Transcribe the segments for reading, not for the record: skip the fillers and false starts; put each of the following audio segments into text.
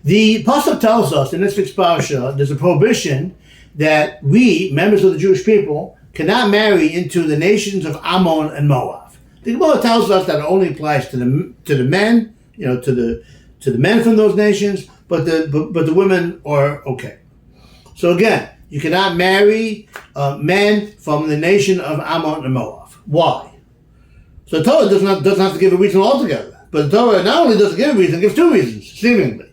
The Pasuk tells us in this week's Parsha, there's a prohibition that we, members of the Jewish people, cannot marry into the nations of Ammon and Moab. The Gemara tells us that it only applies to the men, to the men from those nations, but the women are okay. So again, you cannot marry men from the nation of Ammon and Moab. Why? So the Torah doesn't have to give a reason altogether, but the Torah not only doesn't give a reason, it gives two reasons, seemingly.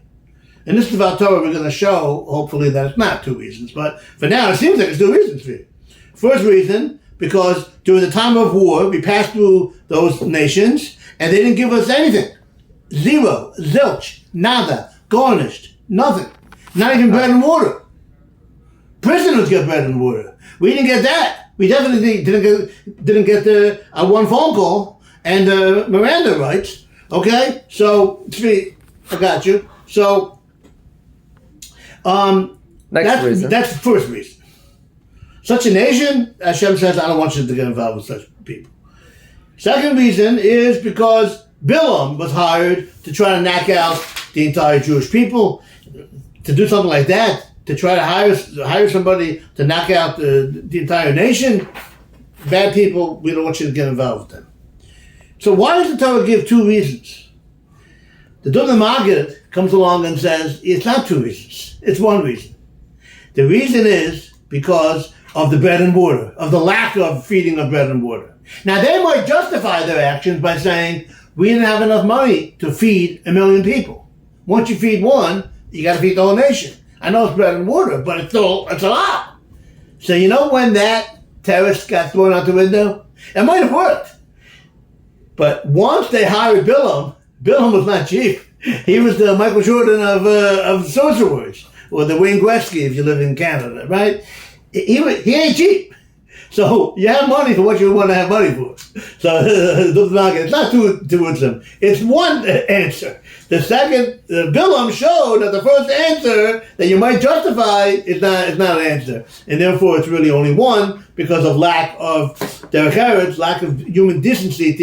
In this Devar Torah, we're going to show, hopefully, that it's not two reasons. But for now, it seems like it's two reasons for you. First reason, because during the time of war, we passed through those nations, and they didn't give us anything. Zero, zilch, nada, garnished, nothing. Not even bread and water. Prisoners get bread and water. We didn't get that. We definitely didn't get the one phone call and Miranda rights. Okay? So, I got you. So, reason. That's the first reason. Such a nation, Hashem says, I don't want you to get involved with such people. Second reason is because Bilam was hired to try to knock out the entire Jewish people. To do something like that, to try to hire somebody to knock out the entire nation, bad people, we don't want you to get involved with them. So why does the Torah give two reasons? The Dubna Maggid comes along and says, it's not two reasons, it's one reason. The reason is because of the bread and water, of the lack of feeding of bread and water. Now they might justify their actions by saying, we didn't have enough money to feed 1 million people. Once you feed one, you got to feed the whole nation. I know it's bread and water, but it's a lot. So when that terrorist got thrown out the window? It might have worked. But once they hired Bilam was not cheap. He was the Michael Jordan of sorcerers, or the Wayne Gretzky if you live in Canada, right? He ain't cheap. So you have money for what you want to have money for. So it's not towards them. It's one answer. The second, Bilam showed that the first answer that you might justify is not an answer. And therefore it's really only one because of lack of derech eretz, lack of human decency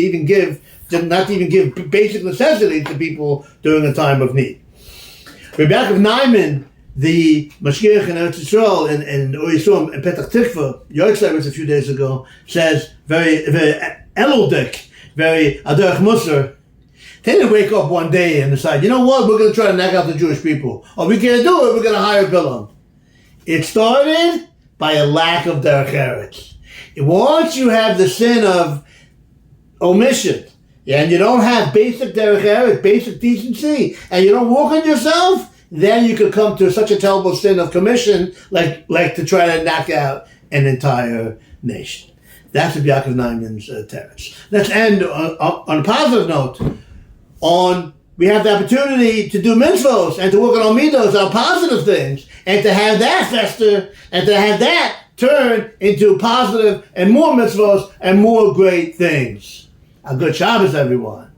not to even give basic necessities to people during a time of need. Rabbi Yaakov Naiman, the Mashgiach in Eretz Yisrael and Oyisum in Petach Tikva, your service a few days ago, says very, very elodik, very aderech musar. They didn't wake up one day and decide, you know what, we're going to try to knock out the Jewish people. Or we can't do it, we're going to hire Bilam. It started by a lack of derech eretz. Once you have the sin of omission, and you don't have basic derech eretz, basic decency, and you don't work on yourself, then you could come to such a terrible sin of commission, like to try to knock out an entire nation. That's Rabbi Yaakov Naiman's teretz. Let's end on a positive note. We have the opportunity to do mitzvos and to work on midos, our positive things, and to have that fester, and to have that turn into positive and more mitzvos and more great things. A good Shabbos, everyone.